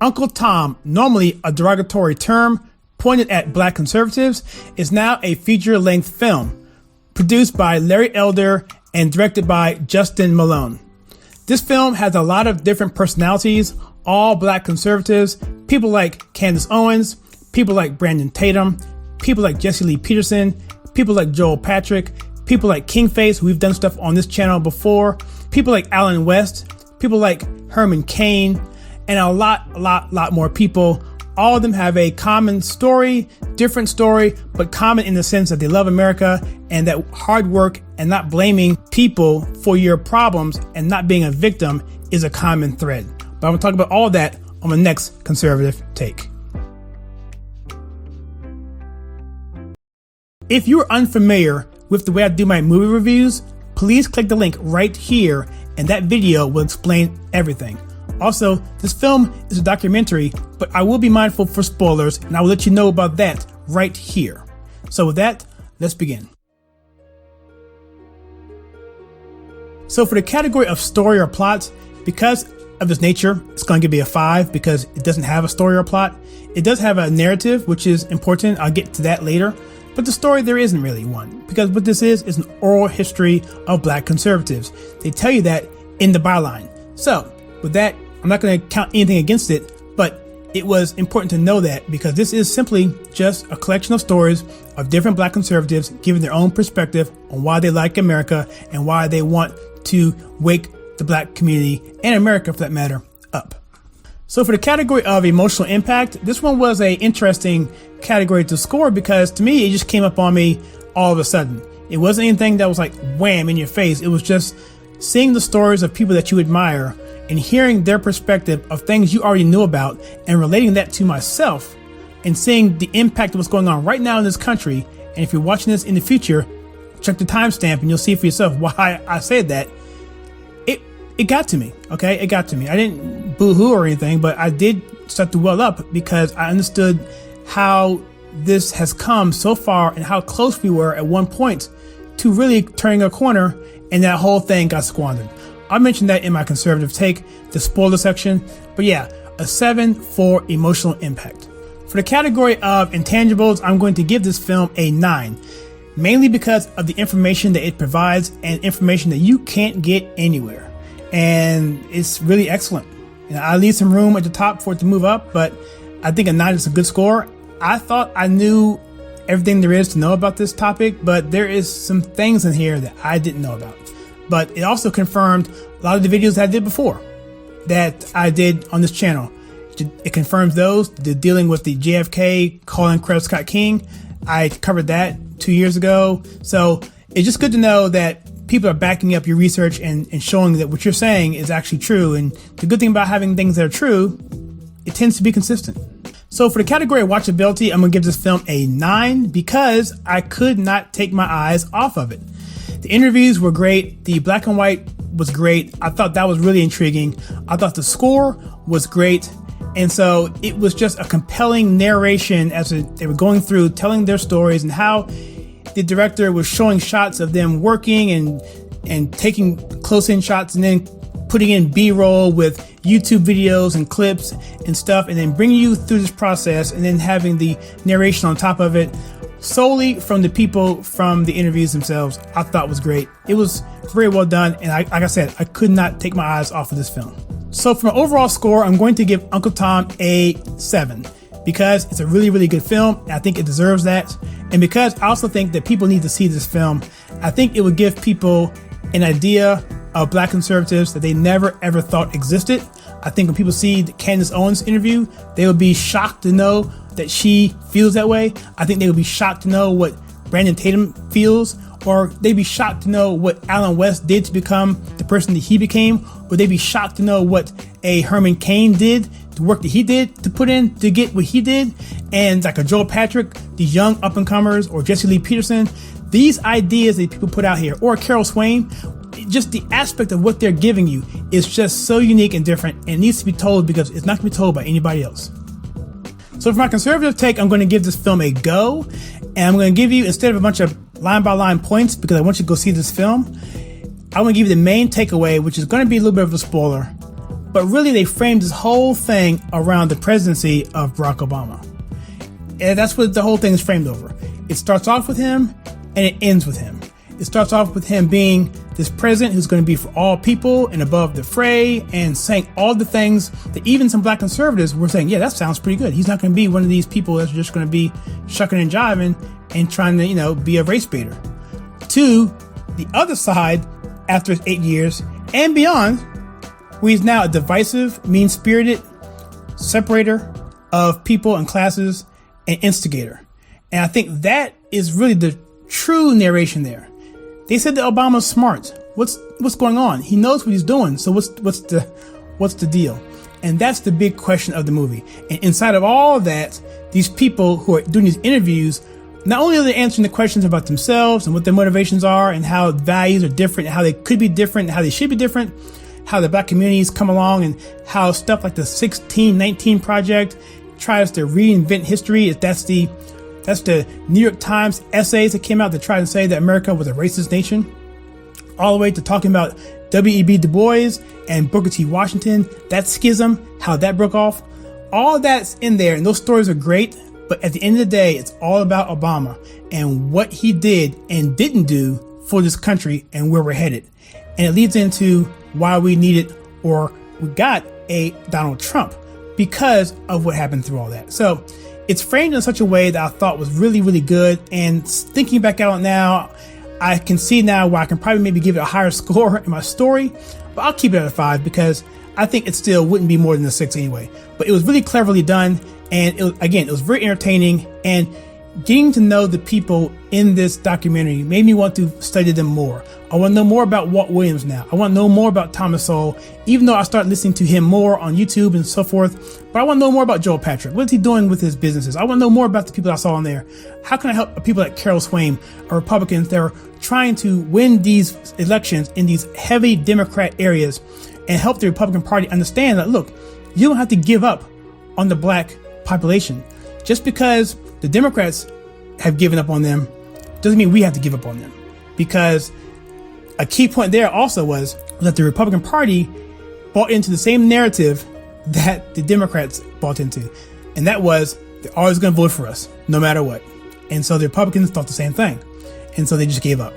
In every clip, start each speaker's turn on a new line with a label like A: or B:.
A: Uncle Tom, normally a derogatory term pointed at black conservatives, is now a feature-length film produced by Larry Elder and directed by Justin Malone. This film has a lot of different personalities, all black conservatives, people like Candace Owens, people like Brandon Tatum, people like Jesse Lee Peterson, people like Joel Patrick, people like Kingface, who we've done stuff on this channel before, people like Alan West, people like Herman Cain, and a lot more people. All of them have a common story, different story, but common in the sense that they love America and that hard work and not blaming people for your problems and not being a victim is a common thread. But I'm gonna talk about all of that on the next conservative take. If you're unfamiliar with the way I do my movie reviews, please click the link right here and that video will explain everything. Also, this film is a documentary, but I will be mindful for spoilers and I will let you know about that right here. So with that, let's begin. So for the category of story or plot, because of its nature, it's going to give me a 5 because it doesn't have a story or plot. It does have a narrative, which is important. I'll get to that later. But the story, there isn't really one, because what this is an oral history of black conservatives. They tell you that in the byline. So with that, I'm not going to count anything against it, but it was important to know that because this is simply just a collection of stories of different black conservatives giving their own perspective on why they like America and why they want to wake the black community and America, for that matter, up. So for the category of emotional impact, this one was an interesting category to score because to me, it just came up on me all of a sudden. It wasn't anything that was like wham in your face. It was just seeing the stories of people that you admire and hearing their perspective of things you already knew about and relating that to myself and seeing the impact of what's going on right now in this country. And if you're watching this in the future, check the timestamp and you'll see for yourself why I said that. It got to me, okay? It got to me. I didn't boo-hoo or anything, but I did start to well up because I understood how this has come so far and how close we were at one point to really turning a corner, and that whole thing got squandered. I mentioned that in my conservative take, the spoiler section, but yeah, a 7 for emotional impact. For the category of intangibles, I'm going to give this film a 9, mainly because of the information that it provides and information that you can't get anywhere. And it's really excellent. I leave some room at the top for it to move up, but I think a 9 is a good score. I thought I knew everything there is to know about this topic, but there is some things in here that I didn't know about. But it also confirmed a lot of the videos that I did before that I did on this channel. It confirms those, the dealing with the JFK calling Coretta Scott King. I covered that 2 years ago. So it's just good to know that people are backing up your research and showing that what you're saying is actually true. And the good thing about having things that are true, it tends to be consistent. So for the category of watchability, I'm going to give this film a 9 because I could not take my eyes off of it. The interviews were great. The black and white was great. I thought that was really intriguing. I thought the score was great. And so it was just a compelling narration as they were going through, telling their stories and how the director was showing shots of them working and taking close-in shots and then putting in B-roll with YouTube videos and clips and stuff, and then bringing you through this process and then having the narration on top of it solely from the people from the interviews themselves. I thought was great. It was very well done, and like I said, I could not take my eyes off of this film. So for an overall score, I'm going to give Uncle Tom a 7 because it's a really good film, and I think it deserves that. And because I also think that people need to see this film, I think it would give people an idea of black conservatives that they never ever thought existed. I think when people see the Candace Owens interview, they would be shocked to know that she feels that way. I think they would be shocked to know what Brandon Tatum feels, or they'd be shocked to know what Alan West did to become the person that he became, or they'd be shocked to know what a Herman Cain did, the work that he did to put in to get what he did, and like a Joel Patrick, these young up-and-comers, or Jesse Lee Peterson, these ideas that people put out here, or Carol Swain, just the aspect of what they're giving you is just so unique and different, and it needs to be told because it's not going to be told by anybody else. So for my conservative take, I'm going to give this film a go, and I'm going to give you, instead of a bunch of line-by-line points, because I want you to go see this film, I want to give you the main takeaway, which is going to be a little bit of a spoiler, But really, they framed this whole thing around the presidency of Barack Obama. And that's what the whole thing is framed over. It starts off with him, and it ends with him. It starts off with him being this president who's going to be for all people and above the fray, and saying all the things that even some black conservatives were saying, yeah, that sounds pretty good. He's not going to be one of these people that's just going to be shucking and jiving and trying to, be a race baiter. To the other side, after his 8 years and beyond, where he's now a divisive, mean-spirited separator of people and classes and instigator. And I think that is really the true narration there. They said that Obama's smart. What's going on? He knows what he's doing. So what's the deal? And that's the big question of the movie. And inside of all of that, these people who are doing these interviews, not only are they answering the questions about themselves and what their motivations are and how values are different, and how they could be different, and how they should be different, how the black communities come along, and how stuff like the 1619 Project tries to reinvent history. That's the New York Times essays that came out that tried to say that America was a racist nation, all the way to talking about W.E.B. Du Bois and Booker T. Washington, that schism, how that broke off. All of that's in there, and those stories are great. But at the end of the day, it's all about Obama and what he did and didn't do for this country and where we're headed. And it leads into why we needed, or we got, a Donald Trump because of what happened through all that. So it's framed in such a way that I thought was really, really good. And thinking back out now, I can see now why I can probably maybe give it a higher score in my story, but I'll keep it at a 5 because I think it still wouldn't be more than a 6 anyway. But it was really cleverly done. And it was very entertaining, and getting to know the people in this documentary made me want to study them more. I want to know more about Walt Williams now. I want to know more about Thomas Sowell, even though I started listening to him more on YouTube and so forth. But I want to know more about Joel Patrick. What is he doing with his businesses? I want to know more about the people I saw on there. How can I help people like Carol Swain, or Republicans that are trying to win these elections in these heavy Democrat areas, and help the Republican Party understand that, look, you don't have to give up on the black population. Just because the Democrats have given up on them doesn't mean we have to give up on them. Because a key point there also was that the Republican Party bought into the same narrative that the Democrats bought into. And that was, they're always going to vote for us, no matter what. And so the Republicans thought the same thing. And so they just gave up.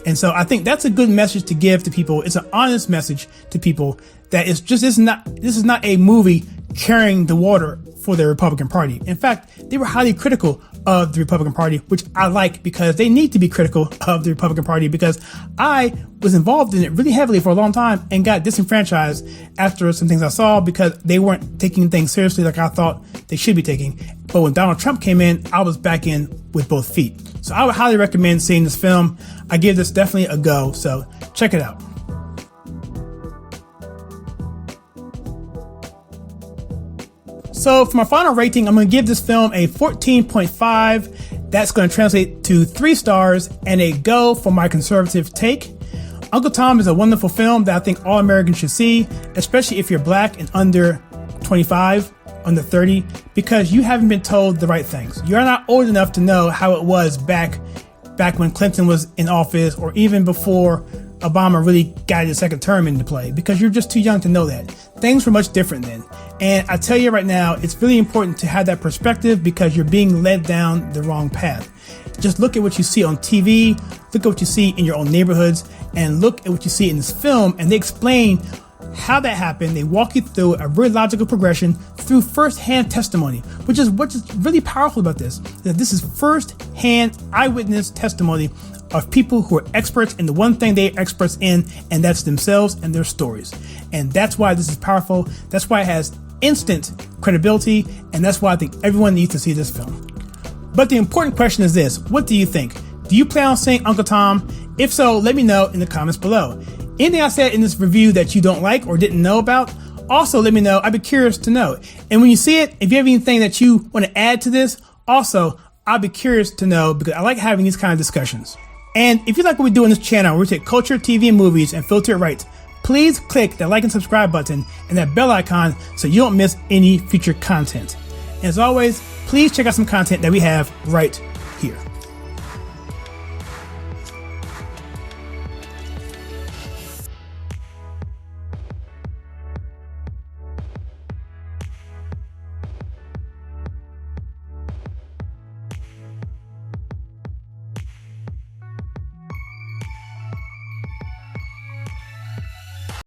A: And so I think that's a good message to give to people. It's an honest message to people that this is not a movie carrying the water for the Republican Party. In fact, they were highly critical of the Republican Party, which I like, because they need to be critical of the Republican Party, because I was involved in it really heavily for a long time and got disenfranchised after some things I saw because they weren't taking things seriously like I thought they should be taking. But when Donald Trump came in, I was back in with both feet. So I would highly recommend seeing this film. I give this definitely a go, so check it out. So for my final rating, I'm going to give this film a 14.5. That's going to translate to 3 stars and a go for my conservative take. Uncle Tom is a wonderful film that I think all Americans should see, especially if you're black and under 25, under 30, because you haven't been told the right things. You're not old enough to know how it was back when Clinton was in office, or even before Obama really got his second term into play, because you're just too young to know that. Things were much different then. And I tell you right now, it's really important to have that perspective, because you're being led down the wrong path. Just look at what you see on TV, look at what you see in your own neighborhoods, and look at what you see in this film, and they explain how that happened. They walk you through a very logical progression through first-hand testimony, which is really powerful about this, that this is first-hand eyewitness testimony of people who are experts in the one thing they're experts in, and that's themselves and their stories. And that's why this is powerful. That's why it has instant credibility, and that's why I think everyone needs to see this film. But the important question is this: what do you think? Do you plan on seeing Uncle Tom? If so, let me know in the comments below. Anything I said in this review that you don't like or didn't know about, also let me know. I'd be curious to know. And when you see it, if you have anything that you want to add to this, also, I'll be curious to know, because I like having these kind of discussions. And if you like what we do on this channel, where we take culture, TV, and movies and filter it right, please click that like and subscribe button and that bell icon so you don't miss any future content. And as always, please check out some content that we have right